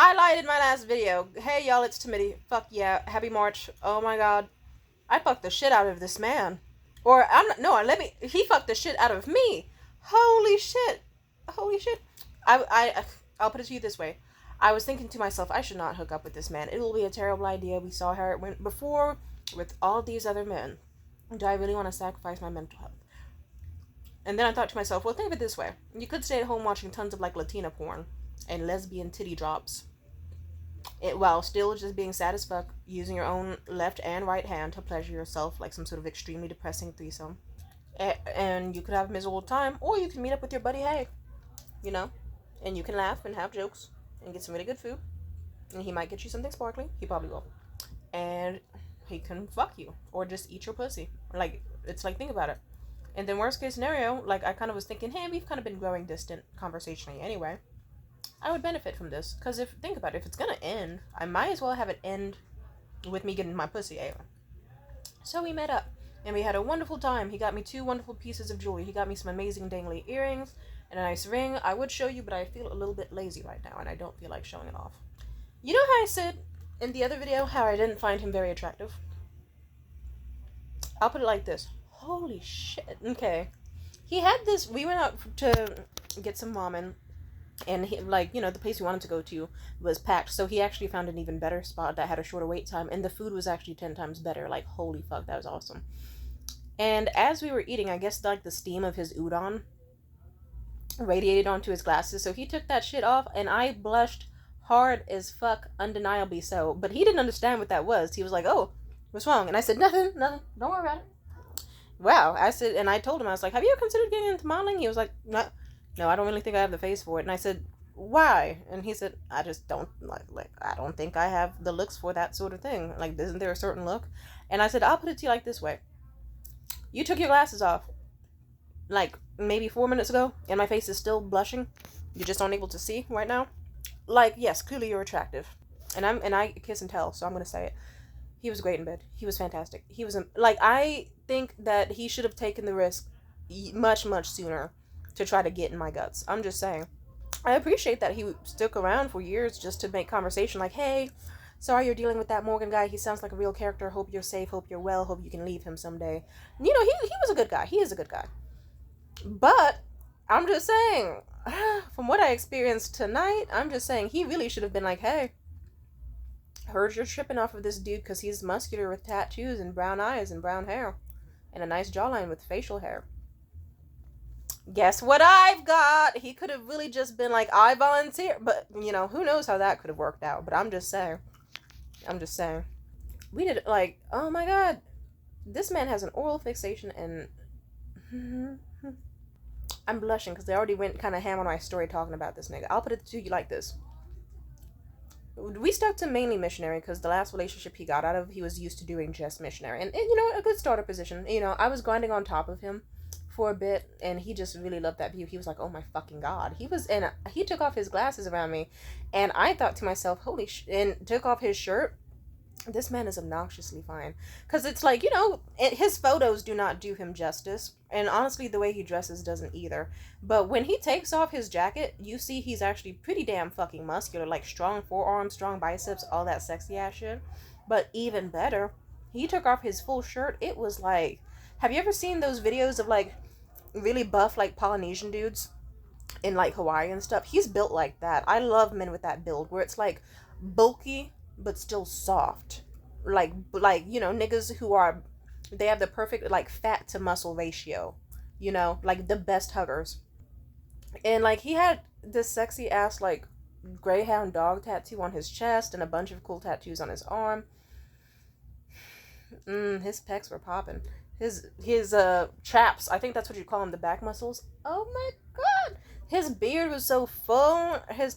I lied in my last video. Hey y'all, it's Timothy. Fuck yeah, happy March. Oh my god, I fucked the shit out of this man, or I'm not. No, let me. He fucked the shit out of me. Holy shit, holy shit. I'll put it to you this way. I was thinking to myself, I should not hook up with this man. It will be a terrible idea. We saw how it went before with all these other men. Do I really want to sacrifice my mental health? And then I thought to myself, well, think of it this way. You could stay at home watching tons of like Latina porn and lesbian titty drops while still just being sad as fuck, using your own left and right hand to pleasure yourself like some sort of extremely depressing threesome. And you could have a miserable time, or you can meet up with your buddy, hey, you know, and you can laugh and have jokes and get some really good food. And he might get you something sparkly. He probably will. And he can fuck you, or just eat your pussy. Like, it's like, think about it. And then worst case scenario, like, I kind of was thinking, hey, we've kind of been growing distant conversationally anyway. I would benefit from this, because think about it, if it's gonna end, I might as well have it end with me getting my pussy ate. So we met up, and we had a wonderful time. He got me 2 wonderful pieces of jewelry. He got me some amazing dangly earrings and a nice ring. I would show you, but I feel a little bit lazy right now, and I don't feel like showing it off. You know how I said in the other video how I didn't find him very attractive? I'll put it like this. Holy shit. Okay. He had this, we went out to get some ramen, and he, like, you know, the place we wanted to go to was packed, so he actually found an even better spot that had a shorter wait time, and the food was actually 10 times better. Like, holy fuck, that was awesome. And as we were eating, I guess like the steam of his udon radiated onto his glasses, so he took that shit off, and I blushed hard as fuck, undeniably so. But he didn't understand what that was. He was like, oh, what's wrong? And I said, nothing, don't worry about it. Wow. I said, and I told him, I was like, have you ever considered getting into modeling? He was like, no, I don't really think I have the face for it. And I said, why? And he said, I just don't, like I don't think I have the looks for that sort of thing. Like, isn't there a certain look? And I said, I'll put it to you like this way. You took your glasses off, like, maybe 4 minutes ago, and my face is still blushing. You're just unable to see right now. Like, yes, clearly you're attractive. And I kiss and tell, so I'm gonna say it. He was great in bed. He was fantastic. He was, like, I think that he should have taken the risk much, much sooner to try to get in my guts. I'm just saying. I appreciate that he stuck around for years just to make conversation, like, hey, sorry you're dealing with that Morgan guy. He sounds like a real character. Hope you're safe. Hope you're well. Hope you can leave him someday. You know, he was a good guy. He is a good guy. But I'm just saying, from what I experienced tonight, I'm just saying he really should have been like, hey, heard you're tripping off of this dude because he's muscular with tattoos and brown eyes and brown hair and a nice jawline with facial hair. Guess what I've got? He could have really just been like, I volunteer. But, you know, who knows how that could have worked out. But I'm just saying. We did, like, oh my god. This man has an oral fixation, and I'm blushing because they already went kind of ham on my story talking about this nigga. I'll put it to you like this. We stuck to mainly missionary because the last relationship he got out of, he was used to doing just missionary. And you know, a good starter position. You know, I was grinding on top of him for a bit, and he just really loved that view. He was like, oh my fucking god. He took off his glasses around me, and I thought to myself, holy shit, and took off his shirt. This man is obnoxiously fine. Because it's like, you know, his photos do not do him justice. And honestly, the way he dresses doesn't either. But when he takes off his jacket, you see he's actually pretty damn fucking muscular. Like, strong forearms, strong biceps, all that sexy ass shit. But even better, he took off his full shirt. It was like, have you ever seen those videos of, like, really buff, like, Polynesian dudes in, like, Hawaii and stuff? He's built like that. I love men with that build, where it's, like, bulky but still soft. Like, you know, niggas who are, they have the perfect, like, fat to muscle ratio. You know, like, the best huggers. And, like, he had this sexy ass, like, greyhound dog tattoo on his chest and a bunch of cool tattoos on his arm. His pecs were popping. His chaps, I think that's what you call them, the back muscles. Oh my god! His beard was so full. His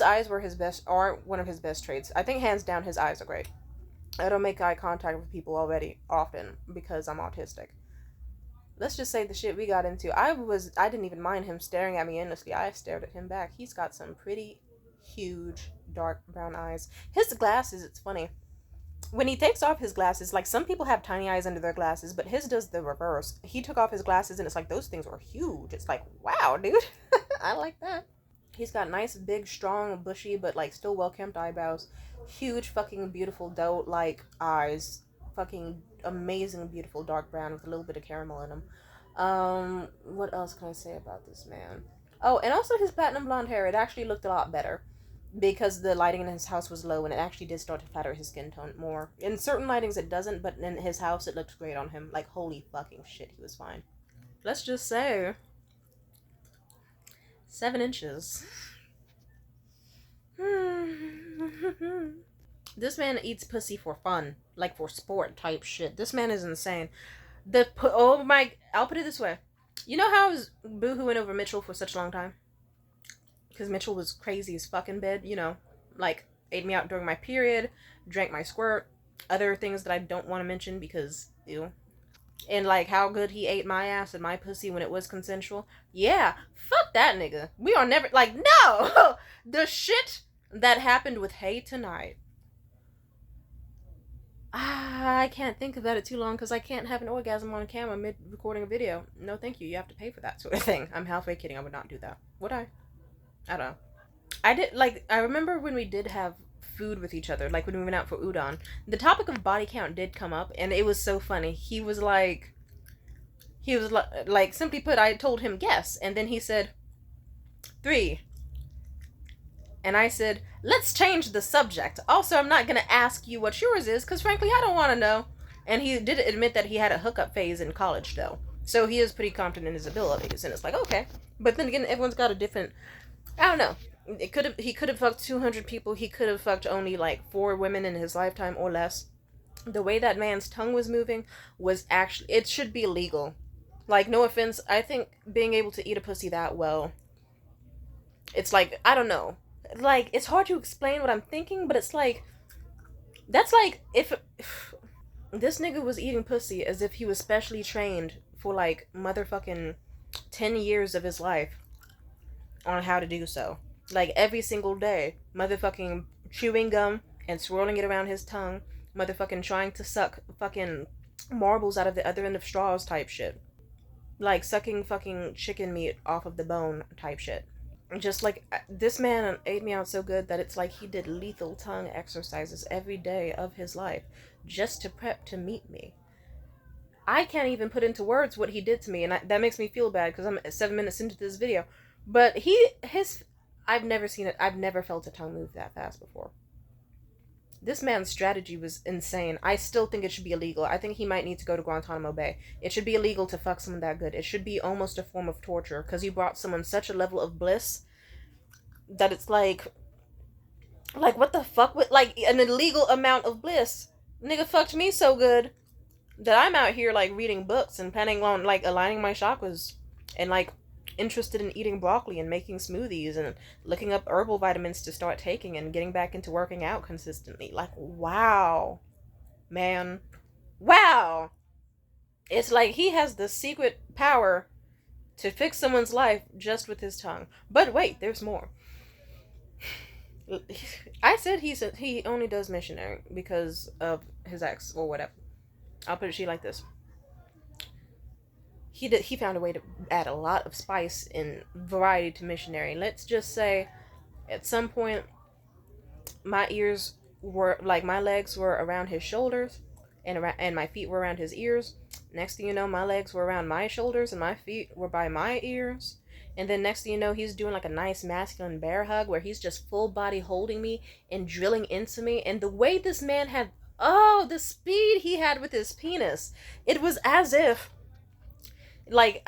eyes were are one of his best traits. I think hands down his eyes are great. I don't make eye contact with people often because I'm autistic. Let's just say the shit we got into. I didn't even mind him staring at me endlessly. I stared at him back. He's got some pretty huge dark brown eyes. His glasses, it's funny. When he takes off his glasses, like, some people have tiny eyes under their glasses, but his does the reverse. He took off his glasses and it's like, those things were huge. It's like, wow, dude. I like that. He's got nice, big, strong, bushy, but like still well kempt eyebrows. Huge, fucking beautiful doe like eyes. Fucking amazing, beautiful dark brown with a little bit of caramel in them. What else can I say about this man? Oh, and also his platinum blonde hair. It actually looked a lot better because the lighting in his house was low and it actually did start to flatter his skin tone more. In certain lightings it doesn't, but in his house it looked great on him. Like, holy fucking shit, he was fine. Let's just say 7 inches. This man eats pussy for fun, like for sport type shit. This man is insane. Oh my, I'll put it this way. You know how I was boohooing over Mitchell for such a long time? Because Mitchell was crazy as fuck in bed, you know, like ate me out during my period, drank my squirt, other things that I don't want to mention because, ew. And like how good he ate my ass and my pussy when it was consensual. Yeah, fuck that nigga. We are never, like, no! The shit that happened with Hay tonight. I can't think about it too long because I can't have an orgasm on camera mid recording a video. No, thank you. You have to pay for that sort of thing. I'm halfway kidding. I would not do that. Would I? I don't know. I did, like, I remember when we did have food with each other, like when we went out for udon, the topic of body count did come up, and it was so funny. He was like, simply put, I told him guess, and then he said 3. And I said, let's change the subject. Also, I'm not going to ask you what yours is, because frankly, I don't want to know. And he did admit that he had a hookup phase in college, though. So he is pretty confident in his abilities. And it's like, okay. But then again, everyone's got a different, I don't know. He could have fucked 200 people. He could have fucked only like 4 women in his lifetime or less. The way that man's tongue was moving was actually, it should be illegal. Like, no offense, I think being able to eat a pussy that well, it's like, I don't know. Like, it's hard to explain what I'm thinking, but it's like, that's like if this nigga was eating pussy as if he was specially trained for like motherfucking 10 years of his life on how to do so. Like, every single day, motherfucking chewing gum and swirling it around his tongue, motherfucking trying to suck fucking marbles out of the other end of straws type shit. Like, sucking fucking chicken meat off of the bone type shit. Just like, this man ate me out so good that it's like he did lethal tongue exercises every day of his life just to prep to meet me. I can't even put into words what he did to me, and that makes me feel bad because I'm 7 minutes into this video. But I've never seen it. I've never felt a tongue move that fast before. This man's strategy was insane. I still think it should be illegal. I think he might need to go to Guantanamo Bay. It should be illegal to fuck someone that good. It should be almost a form of torture because you brought someone such a level of bliss that it's like what the fuck with like an illegal amount of bliss. Nigga fucked me so good that I'm out here like reading books and planning on like aligning my chakras and like interested in eating broccoli and making smoothies and looking up herbal vitamins to start taking and getting back into working out consistently. Like, wow, man. Wow. It's like he has the secret power to fix someone's life just with his tongue. But wait, there's more. I said he only does missionary because of his ex or whatever. I'll put it to you like this. He found a way to add a lot of spice and variety to missionary. Let's just say at some point my ears were like, my legs were around his shoulders and my feet were around his ears. Next thing you know, my legs were around my shoulders and my feet were by my ears. And then next thing you know, he's doing like a nice masculine bear hug where he's just full body holding me and drilling into me. And the way this man had, the speed he had with his penis, it was as if, like,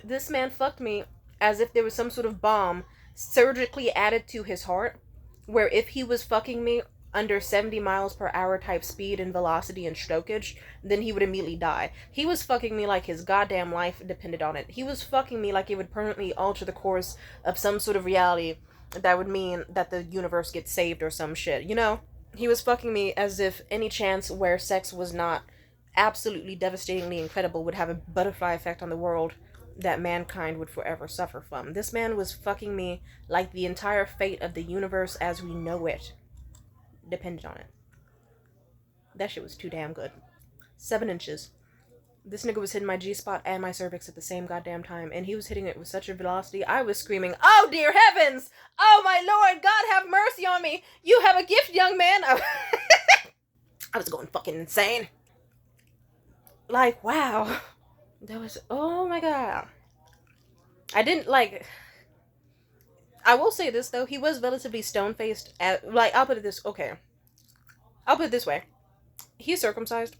this man fucked me as if there was some sort of bomb surgically added to his heart, where if he was fucking me under 70 miles per hour type speed and velocity and strokage, then he would immediately die. He was fucking me like his goddamn life depended on it. He was fucking me like it would permanently alter the course of some sort of reality that would mean that the universe gets saved or some shit, you know? He was fucking me as if any chance where sex was not absolutely devastatingly incredible would have a butterfly effect on the world that mankind would forever suffer from. This man was fucking me like the entire fate of the universe as we know it depended on it. That shit was too damn good. 7 inches. This nigga was hitting my G-spot and my cervix at the same goddamn time, and he was hitting it with such a velocity, I was screaming, "Oh, dear heavens! Oh, my Lord! God have mercy on me! You have a gift, young man!" I was going fucking insane. Like, wow. That was, oh my god. I didn't, like... I will say this, though. He was relatively stone-faced. Like, I'll put it this... Okay. I'll put it this way. He's circumcised.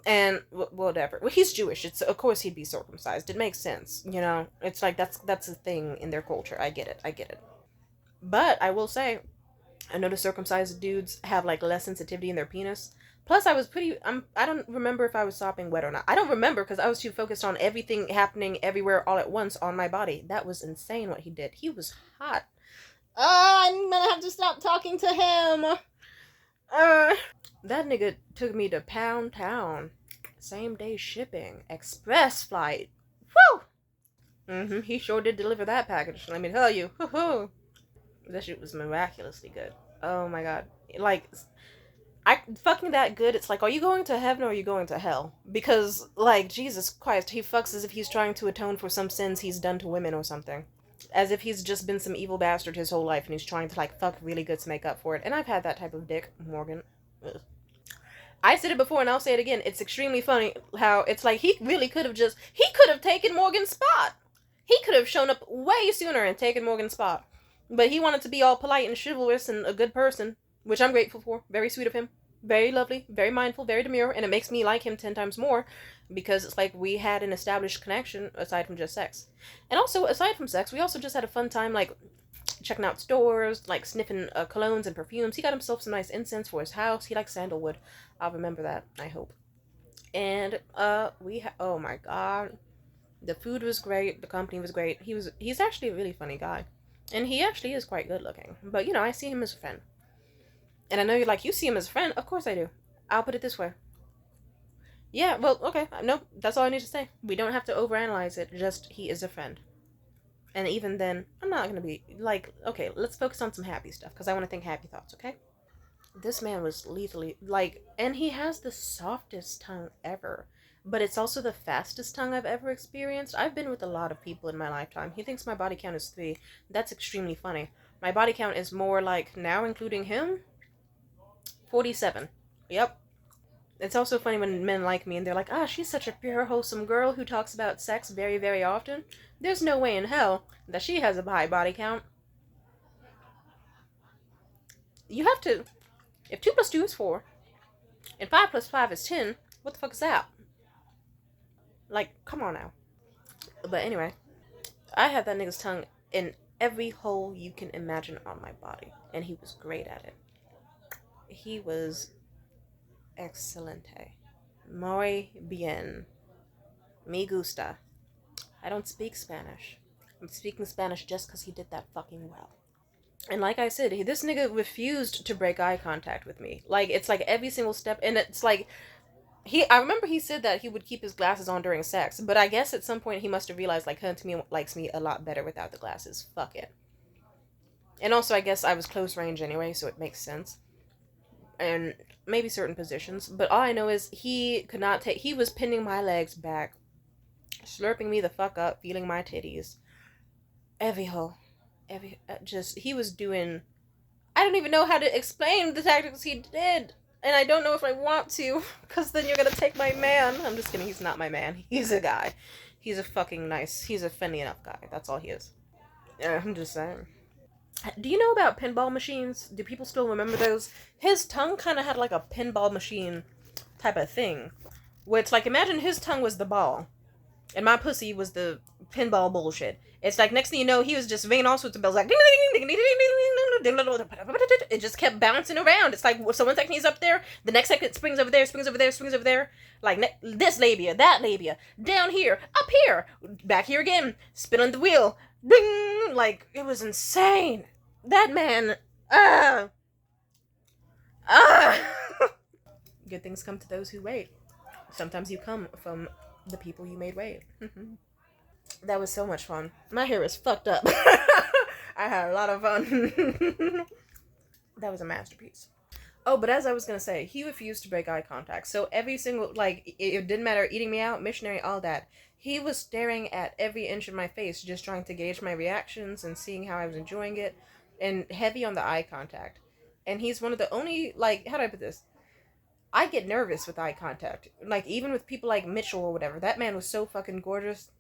And whatever. Well, he's Jewish. It's of course he'd be circumcised. It makes sense, you know. It's like that's a thing in their culture. I get it. I get it. But I will say, I noticed circumcised dudes have like less sensitivity in their penis. Plus, I was pretty. I don't remember if I was sopping wet or not. I don't remember because I was too focused on everything happening everywhere all at once on my body. That was insane what he did. He was hot. Oh, I'm gonna have to stop talking to him. That nigga took me to Pound Town. Same day shipping. Express flight. Woo! He sure did deliver that package, let me tell you. Woo-hoo. That shit was miraculously good. Oh my god. Like, I fucking that good, it's like, are you going to heaven or are you going to hell? Because, like, Jesus Christ, he fucks as if he's trying to atone for some sins he's done to women or something. As if he's just been some evil bastard his whole life and he's trying to, like, fuck really good to make up for it. And I've had that type of dick, Morgan. Ugh. I said it before and I'll say it again. It's extremely funny how it's like he really could have he could have taken Morgan's spot. He could have shown up way sooner and taken Morgan's spot. But he wanted to be all polite and chivalrous and a good person, which I'm grateful for. Very sweet of him. Very lovely, very mindful, very demure, and it makes me like him 10 times more because it's like we had an established connection aside from just sex. And also, aside from sex, we also just had a fun time, like, checking out stores, like, sniffing colognes and perfumes. He got himself some nice incense for his house. He likes sandalwood. I'll remember that, I hope. And, oh my god. The food was great. The company was great. He's actually a really funny guy. And he actually is quite good looking. But, you know, I see him as a friend. And I know you're like, you see him as a friend? Of course I do. I'll put it this way. Yeah, well, okay. No, that's all I need to say. We don't have to overanalyze it. Just, he is a friend. And even then, I'm not gonna be, like, okay, let's focus on some happy stuff, because I want to think happy thoughts, okay? This man was lethally, like, and he has the softest tongue ever. But it's also the fastest tongue I've ever experienced. I've been with a lot of people in my lifetime. He thinks my body count is 3. That's extremely funny. My body count is more like, now including him, 47. Yep. It's also funny when men like me and they're like, she's such a pure, wholesome girl who talks about sex very, very often. There's no way in hell that she has a high body count. You have to... If 2 plus 2 is 4, and 5 plus 5 is 10, what the fuck is that? Like, come on now. But anyway, I had that nigga's tongue in every hole you can imagine on my body. And he was great at it. He was excelente. Muy bien. Me gusta. I don't speak Spanish. I'm speaking Spanish just because he did that fucking well. And like I said, this nigga refused to break eye contact with me. Like, it's like every single step, and it's like, I remember he said that he would keep his glasses on during sex, but I guess at some point he must have realized, like, Hunter likes me a lot better without the glasses. Fuck it. And also, I guess I was close range anyway, so it makes sense. And maybe certain positions, but all I know is he could not take, he was pinning my legs back, slurping me the fuck up, feeling my titties. Every hole. He was doing, I don't even know how to explain the tactics he did. And I don't know if I want to, because then you're gonna take my man. I'm just kidding, he's not my man. He's a guy. He's a fucking nice, he's a friendly enough guy. That's all he is. I'm just saying. Do you know about pinball machines? Do people still remember those? His tongue kind of had like a pinball machine type of thing. Where it's like, imagine his tongue was the ball. And my pussy was the pinball bullshit. It's like, next thing you know, he was just ringing all sorts of bells, like, it just kept bouncing around. It's like, so one second he's up there, the next second it springs over there, springs over there, springs over there, like, this labia, that labia, down here, up here, back here again, spin on the wheel, ding, like, it was insane. That man, Good things come to those who wait. Sometimes you come from the people you made wait. That was so much fun. My hair is fucked up. I had a lot of fun. That was a masterpiece. Oh, but as I was gonna say, he refused to break eye contact. So every single, like, it didn't matter, eating me out, missionary, all that. He was staring at every inch of my face, just trying to gauge my reactions and seeing how I was enjoying it, and heavy on the eye contact. And he's one of the only, like, how do I put this? I get nervous with eye contact. Like, even with people like Mitchell or whatever. That man was so fucking gorgeous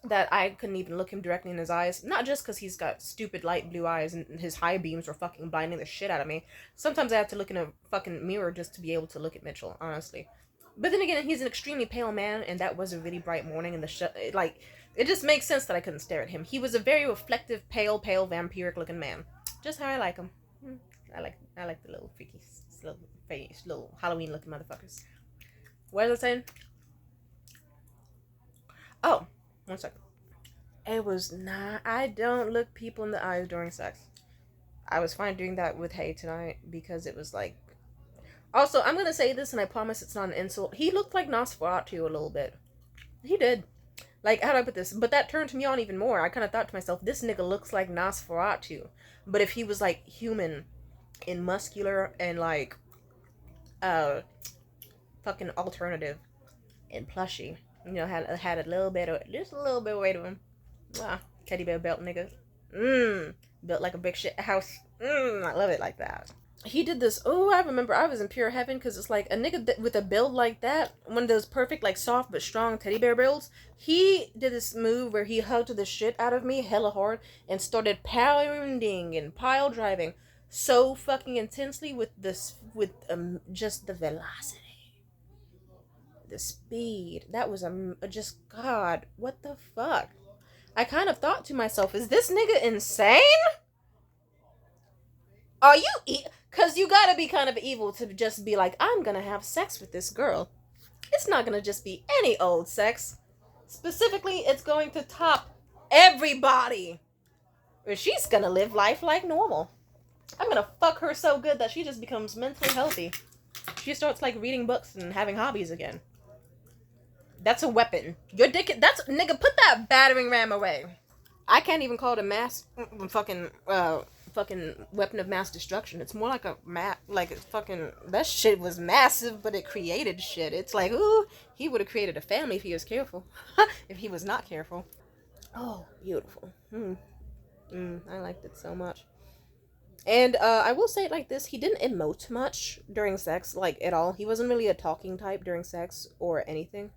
that I couldn't even look him directly in his eyes. Not just because he's got stupid light blue eyes and his high beams were fucking blinding the shit out of me. Sometimes I have to look in a fucking mirror just to be able to look at Mitchell, honestly. But then again, he's an extremely pale man, and that was a really bright morning, and it just makes sense that I couldn't stare at him. He was a very reflective, pale, vampiric looking man. Just how I like him. I like the little freaky, little face, little Halloween looking motherfuckers. What was I saying? Oh, one second. It was not. I don't look people in the eyes during sex. I was fine doing that with Hay tonight because it was like. Also, I'm gonna say this, and I promise it's not an insult. He looked like Nosferatu a little bit. He did. Like, how do I put this? But that turned me on even more. I kind of thought to myself, this nigga looks like Nosferatu. But if he was like human and muscular and like uh fucking alternative and plushy, you know, had a little bit of just a little bit of weight to him. Ah, teddy bear belt nigga. Built like a big shit house. I love it like that. He did this. Oh, I remember I was in pure heaven because it's like a nigga with a build like that, one of those perfect, like soft but strong teddy bear builds. He did this move where he hugged the shit out of me hella hard and started pounding and pile driving so fucking intensely with this, with just the velocity, the speed. That was just God. What the fuck? I kind of thought to myself, is this nigga insane? Are you Cause you gotta be kind of evil to just be like, I'm gonna have sex with this girl. It's not gonna just be any old sex. Specifically, it's going to top everybody. Or she's gonna live life like normal. I'm gonna fuck her so good that she just becomes mentally healthy. She starts like reading books and having hobbies again. That's a weapon. Your dick. That's nigga. Put that battering ram away. I can't even call it a fucking weapon of mass destruction. It's more like like a fucking, that shit was massive, but it created shit. It's like, ooh, he would have created a family if he was careful. If he was not careful. Oh, beautiful. I liked it so much. And I will say it like this: he didn't emote much during sex, like at all. He wasn't really a talking type during sex or anything.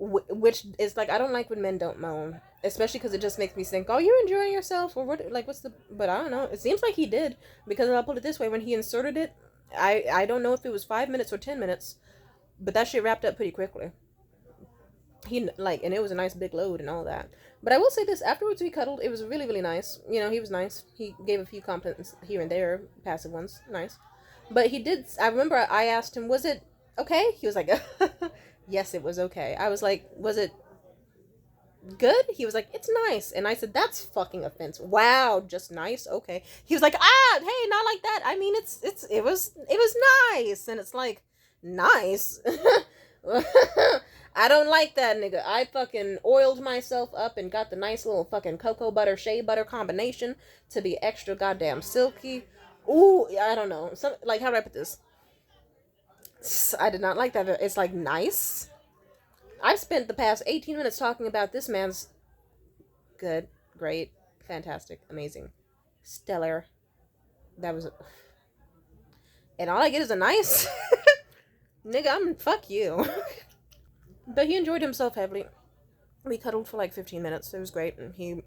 Which is like, I don't like when men don't moan, especially because it just makes me think, oh, you're enjoying yourself, or what, like, what's the, but I don't know, it seems like he did, because I'll put it this way, when he inserted it, I don't know if it was 5 minutes or 10 minutes, but that shit wrapped up pretty quickly. He like, and it was a nice big load and all that. But I will say this, afterwards we cuddled, it was really, really nice. You know, he was nice, he gave a few compliments here and there, passive ones, nice. But he did, I remember I asked him, was it okay? He was like, yes, it was okay. I was like, was it good? He was like, it's nice. And I said, that's fucking offensive. Wow, just nice? Okay. He was like, hey, not like that. I mean, it was nice. And it's like, nice? I don't like that, nigga. I fucking oiled myself up and got the nice little fucking cocoa butter, shea butter combination to be extra goddamn silky. Ooh, I don't know. Some, like, how do I put this? I did not like that. It's like, nice. I've spent the past 18 minutes talking about this man's good, great, fantastic, amazing, stellar. That was, and all I get is a nice. Nigga, fuck you. But he enjoyed himself heavily. We cuddled for like 15 minutes. It was great. And he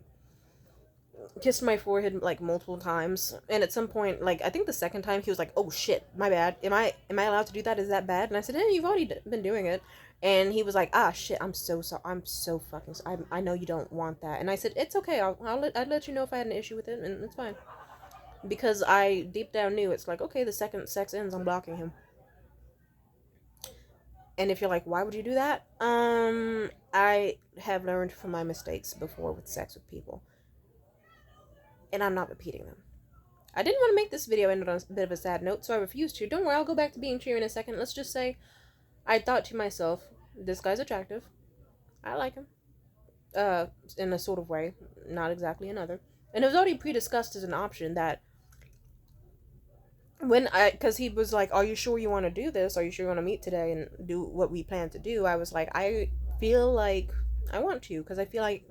kissed my forehead like multiple times. And at some point, like, I think the second time, he was like, oh shit, my bad. Am I allowed to do that? Is that bad? And I said, you've already been doing it. And he was like, shit, I'm so sorry. I'm so fucking sorry. I know you don't want that. And I said, it's okay. I'd let you know if I had an issue with it. And it's fine. Because I deep down knew, it's like, okay, the second sex ends, I'm blocking him. And if you're like, why would you do that? I have learned from my mistakes before with sex with people. And I'm not repeating them. I didn't want to make this video end on a bit of a sad note, so I refused to. Don't worry, I'll go back to being cheery in a second. Let's just say, I thought to myself, this guy's attractive. I like him. In a sort of way. Not exactly another. And it was already pre-discussed as an option that Because he was like, are you sure you want to do this? Are you sure you want to meet today and do what we plan to do? I was like, I feel like I want to, because I feel like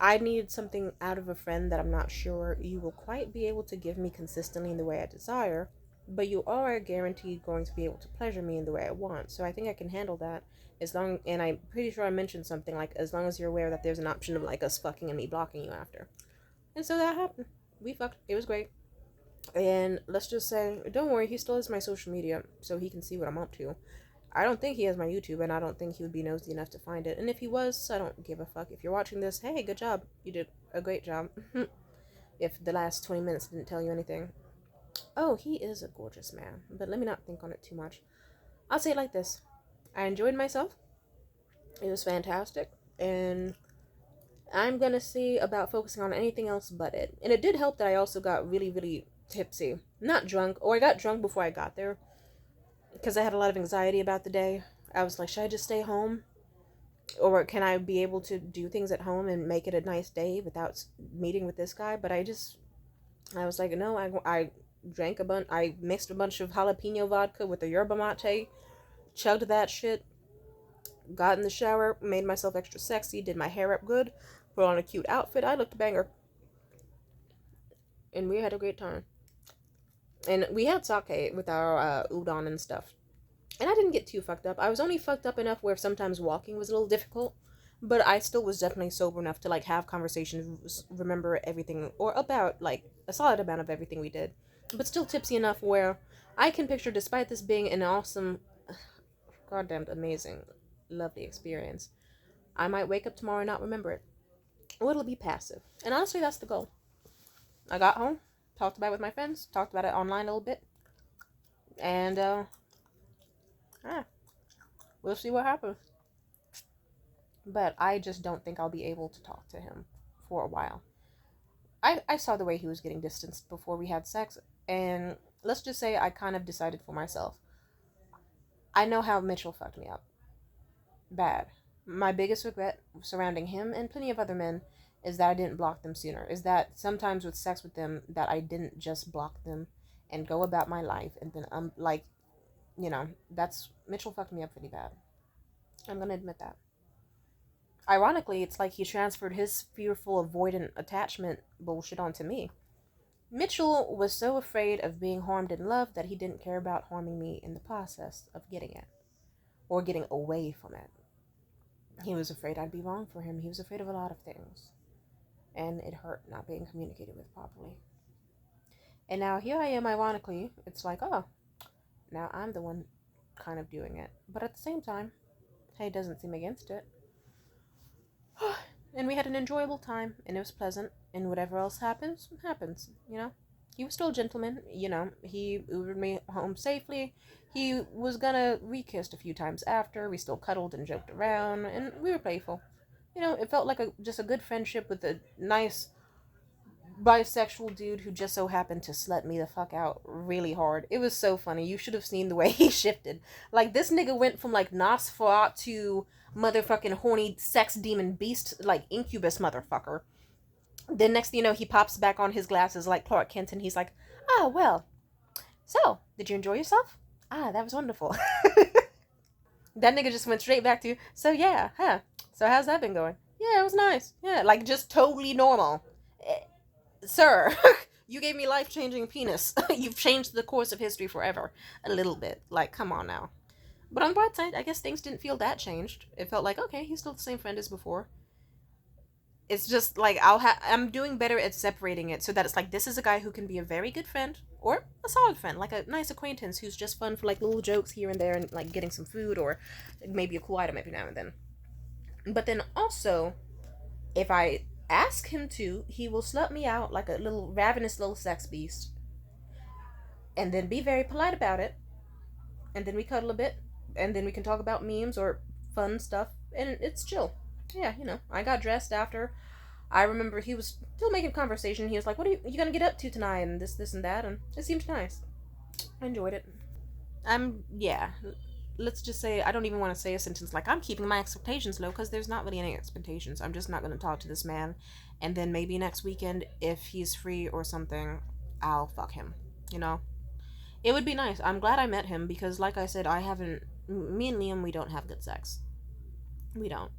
I need something out of a friend that I'm not sure you will quite be able to give me consistently in the way I desire, but you are guaranteed going to be able to pleasure me in the way I want. So I think I can handle that as long, and I'm pretty sure I mentioned something like, as long as you're aware that there's an option of like us fucking and me blocking you after. And so that happened. We fucked. It was great. And let's just say, don't worry, he still has my social media, so he can see what I'm up to. I don't think he has my YouTube, and I don't think he would be nosy enough to find it. And if he was, I don't give a fuck. If you're watching this, hey, good job. You did a great job. If the last 20 minutes didn't tell you anything. Oh, he is a gorgeous man, but let me not think on it too much. I'll say it like this. I enjoyed myself. It was fantastic. And I'm gonna see about focusing on anything else but it. And it did help that I also got really, really tipsy. Not drunk, or I got drunk before I got there, because I had a lot of anxiety about the day. I was like, should I just stay home? Or can I be able to do things at home and make it a nice day without meeting with this guy? But I was like, no, I drank I mixed a bunch of jalapeno vodka with a yerba mate, chugged that shit, got in the shower, made myself extra sexy, did my hair up good, put on a cute outfit. I looked a banger. And we had a great time. And we had sake with our udon and stuff. And I didn't get too fucked up. I was only fucked up enough where sometimes walking was a little difficult, but I still was definitely sober enough to like have conversations, remember everything, or about like a solid amount of everything we did, but still tipsy enough where I can picture, despite this being an awesome, goddamn amazing, lovely experience, I might wake up tomorrow and not remember it, or it'll be passive. And honestly, that's the goal. I got home, talked about it with my friends, talked about it online a little bit, and we'll see what happens. But I just don't think I'll be able to talk to him for a while. I saw the way he was getting distanced before we had sex, and let's just say I kind of decided for myself. I know how Mitchell fucked me up. Bad. My biggest regret surrounding him and plenty of other men is that I didn't block them sooner. Is that sometimes with sex with them that I didn't just block them and go about my life, and then like, that's Mitchell fucked me up pretty bad. I'm gonna admit that. Ironically, it's like he transferred his fearful avoidant attachment bullshit onto me. Mitchell was so afraid of being harmed in love that he didn't care about harming me in the process of getting it, or getting away from it. He was afraid I'd be wrong for him. He was afraid of a lot of things. And it hurt not being communicated with properly. And now here I am, ironically, it's like, oh, now I'm the one kind of doing it. But at the same time, he doesn't seem against it. And we had an enjoyable time, and it was pleasant, and whatever else happens, happens. He was still a gentleman, he Ubered me home safely. He was gonna re-kissed a few times after. We still cuddled and joked around, and we were playful. It felt like just a good friendship with a nice bisexual dude who just so happened to slut me the fuck out really hard. It was so funny. You should have seen the way he shifted. Like, this nigga went from like Nosferatu to motherfucking horny sex demon beast, like incubus motherfucker. Then next thing you know, he pops back on his glasses like Clark Kent, and he's like, "Ah, well, so did you enjoy yourself? Ah, that was wonderful." That nigga just went straight back to, "So yeah, huh? So how's that been going?" "Yeah, it was nice. Yeah," like just totally normal. Sir, you gave me life-changing penis. You've changed the course of history forever. A little bit. Like, come on now. But on the bright side, I guess things didn't feel that changed. It felt like, okay, he's still the same friend as before. It's just like I'm doing better at separating it so that it's like, this is a guy who can be a very good friend or a solid friend, like a nice acquaintance who's just fun for like little jokes here and there and like getting some food or maybe a cool item every now and then. But then also, if I ask him to, he will slut me out like a little ravenous little sex beast and then be very polite about it, and then we cuddle a bit, and then we can talk about memes or fun stuff, and it's chill. Yeah, I got dressed after. I remember he was still making conversation. He was like, "What are you gonna get up to tonight?" And this, and that, and it seemed nice. I enjoyed it. Yeah. Let's just say, I don't even want to say a sentence like, I'm keeping my expectations low, because there's not really any expectations. I'm just not going to talk to this man, and then maybe next weekend, if he's free or something, I'll fuck him. you know. It would be nice. I'm glad I met him because, like I said, I haven't. Me and Liam, we don't have good sex. We don't.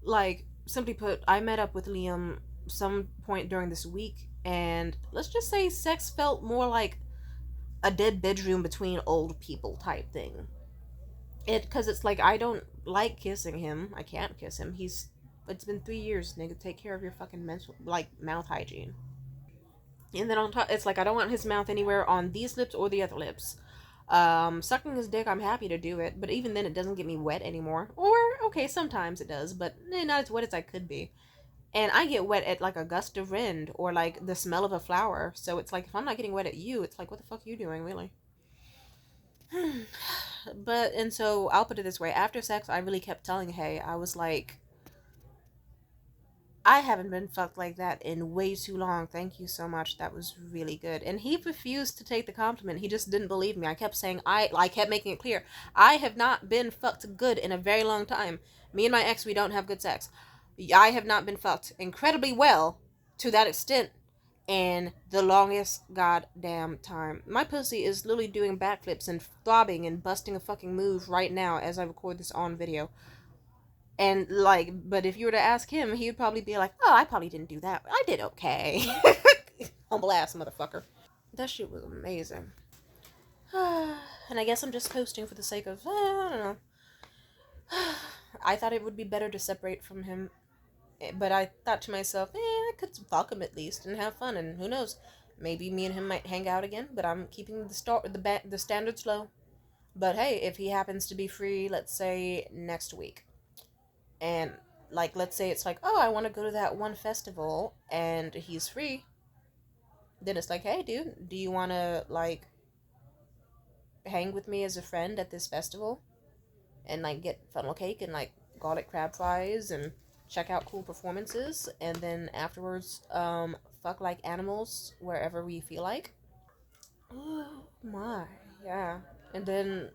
Like, simply put, I met up with Liam some point during this week, and let's just say sex felt more like a dead bedroom between old people type thing. Because it's like, I don't like kissing him. I can't kiss him. It's been 3 years, nigga. Take care of your fucking mental, like, mouth hygiene. And then on top, it's like, I don't want his mouth anywhere on these lips or the other lips. Sucking his dick, I'm happy to do it, but even then, it doesn't get me wet anymore. Or, okay, sometimes it does, but not as wet as I could be. And I get wet at like a gust of wind or like the smell of a flower. So it's like, if I'm not getting wet at you, it's like, what the fuck are you doing, really? And so I'll put it this way: after sex, I really kept telling Hey, I was like, I haven't been fucked like that in way too long. Thank you so much. That was really good. And he refused to take the compliment. He just didn't believe me. I kept saying, I kept making it clear, I have not been fucked good in a very long time. Me and my ex, we don't have good sex. I have not been fucked incredibly well to that extent in the longest goddamn time. My pussy is literally doing backflips and throbbing and busting a fucking move right now as I record this on video. And like, but if you were to ask him, he would probably be like, "Oh, I probably didn't do that. I did okay." Humble ass motherfucker. That shit was amazing. And I guess I'm just posting for the sake of, I don't know. I thought it would be better to separate from him, but I thought to myself, I could fuck him at least and have fun, and who knows, maybe me and him might hang out again. But I'm keeping the standards low. But hey, if he happens to be free, let's say next week, and like, let's say it's like, oh, I want to go to that one festival, and he's free, then it's like, hey, dude, do you want to like hang with me as a friend at this festival and like get funnel cake and like garlic crab fries and check out cool performances, and then afterwards fuck like animals wherever we feel like. Oh my, yeah. And then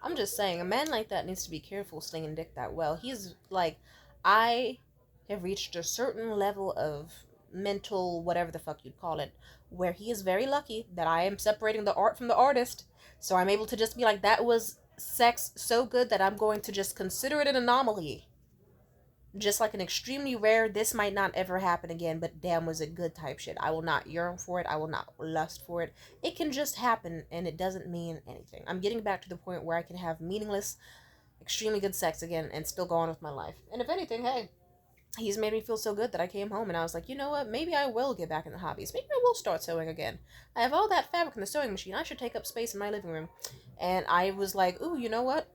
I'm just saying, a man like that needs to be careful slinging dick that well. He's like, I have reached a certain level of mental, whatever the fuck you'd call it, where he is very lucky that I am separating the art from the artist. So I'm able to just be like, that was sex so good that I'm going to just consider it an anomaly. Just like an extremely rare, this might not ever happen again, but damn, was it good type shit. I will not yearn for it. I will not lust for it. It can just happen, and it doesn't mean anything. I'm getting back to the point where I can have meaningless, extremely good sex again and still go on with my life. And if anything, hey, he's made me feel so good that I came home and I was like, you know what? Maybe I will get back in the hobbies. Maybe I will start sewing again. I have all that fabric in the sewing machine. I should take up space in my living room. And I was like, ooh, you know what?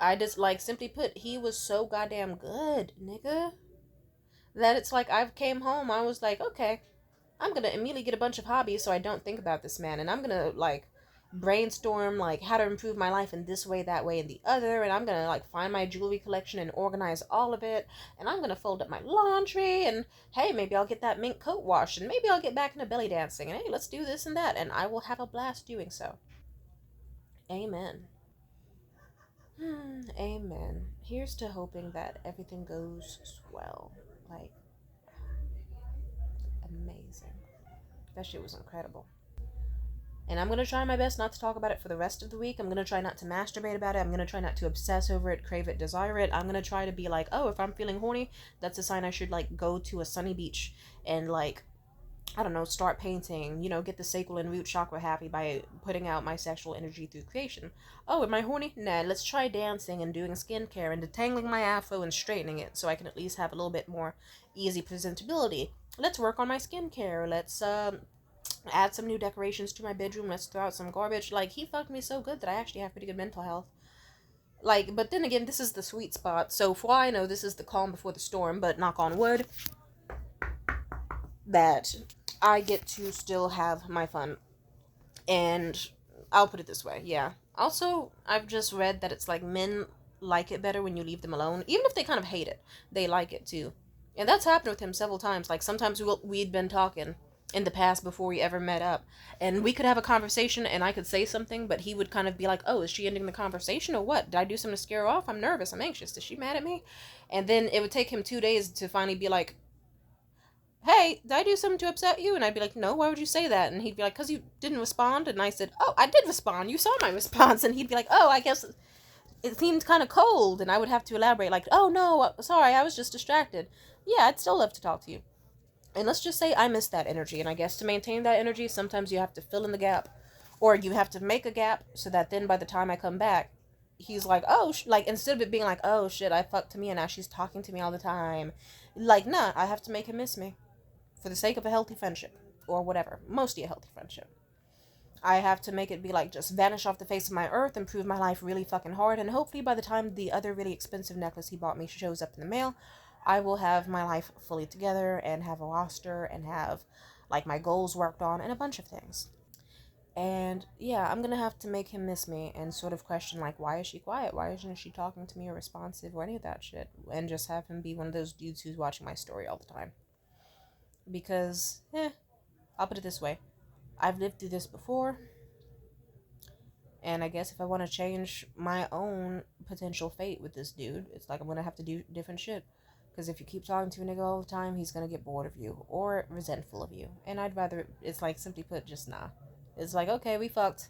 I just, like, simply put, he was so goddamn good, nigga, that it's like, I came home, I was like, okay, I'm gonna immediately get a bunch of hobbies so I don't think about this man, and I'm gonna, like, brainstorm, like, how to improve my life in this way, that way, and the other, and I'm gonna, like, find my jewelry collection and organize all of it, and I'm gonna fold up my laundry, and, hey, maybe I'll get that mink coat washed, and maybe I'll get back into belly dancing, and, hey, let's do this and that, and I will have a blast doing so. Amen. Amen. Here's to hoping that everything goes well. Like, amazing. That shit was incredible. And I'm going to try my best not to talk about it for the rest of the week. I'm going to try not to masturbate about it. I'm going to try not to obsess over it, crave it, desire it. I'm going to try to be like, oh, if I'm feeling horny, that's a sign I should, like, go to a sunny beach and, like, I don't know, start painting, get the sacral and root chakra happy by putting out my sexual energy through creation. Oh, am I horny? Nah, let's try dancing and doing skincare and detangling my afro and straightening it so I can at least have a little bit more easy presentability. Let's work on my skincare. Let's add some new decorations to my bedroom. Let's throw out some garbage. Like, he fucked me so good that I actually have pretty good mental health. Like, but then again, this is the sweet spot. So for all I know, this is the calm before the storm, but knock on wood, that I get to still have my fun. And I'll put it this way, yeah. Also, I've just read that it's like men like it better when you leave them alone. Even if they kind of hate it, they like it too. And that's happened with him several times. Like, sometimes we'd been talking in the past before we ever met up. And we could have a conversation and I could say something, but he would kind of be like, oh, is she ending the conversation or what? Did I do something to scare her off? I'm nervous. I'm anxious. Is she mad at me? And then it would take him 2 days to finally be like, hey, did I do something to upset you? And I'd be like, no, why would you say that? And he'd be like, because you didn't respond. And I said, oh, I did respond. You saw my response. And he'd be like, oh, I guess it seemed kind of cold. And I would have to elaborate, like, oh, no, sorry, I was just distracted. Yeah, I'd still love to talk to you. And let's just say I miss that energy. And I guess to maintain that energy, sometimes you have to fill in the gap. Or you have to make a gap so that then by the time I come back, he's like, oh, like, instead of it being like, oh, shit, I fucked Tamia, now she's talking to me all the time. Like, nah, I have to make him miss me for the sake of a healthy friendship or whatever, mostly a healthy friendship. I have to make it be like just vanish off the face of my earth and prove my life really fucking hard, and hopefully by the time the other really expensive necklace he bought me shows up in the mail, I will have my life fully together and have a roster and have like my goals worked on and a bunch of things. And yeah, I'm gonna have to make him miss me and sort of question like, why is she quiet? Why isn't she talking to me or responsive or any of that shit? And just have him be one of those dudes who's watching my story all the time. Because, I'll put it this way. I've lived through this before, and I guess if I want to change my own potential fate with this dude, it's like I'm gonna have to do different shit. Because if you keep talking to a nigga all the time, he's gonna get bored of you or resentful of you. And I'd rather, it's like simply put, just nah. It's like, okay, we fucked.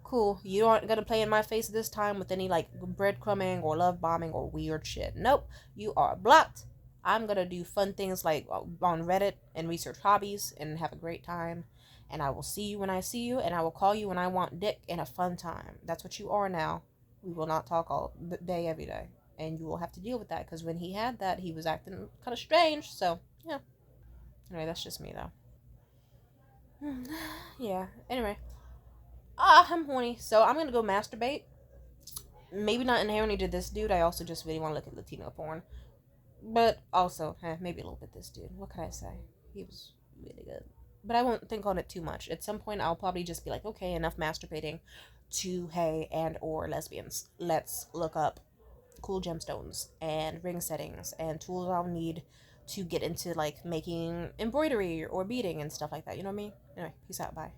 Cool. You aren't gonna play in my face this time with any like breadcrumbing or love bombing or weird shit. Nope. You are blocked. I'm gonna do fun things like on Reddit and research hobbies and have a great time. And I will see you when I see you, and I will call you when I want dick and a fun time. That's what you are now. We will not talk all day every day, and you will have to deal with that because when he had that, he was acting kind of strange. So yeah. Anyway, that's just me though. Yeah. Anyway, I'm horny, so I'm gonna go masturbate. Maybe not inherently to this dude. I also just really want to look at Latino porn. But also, maybe a little bit this dude. What can I say? He was really good. But I won't think on it too much. At some point, I'll probably just be like, okay, enough masturbating to hey and or lesbians. Let's look up cool gemstones and ring settings and tools I'll need to get into like making embroidery or beading and stuff like that. You know what I mean? Anyway, peace out. Bye.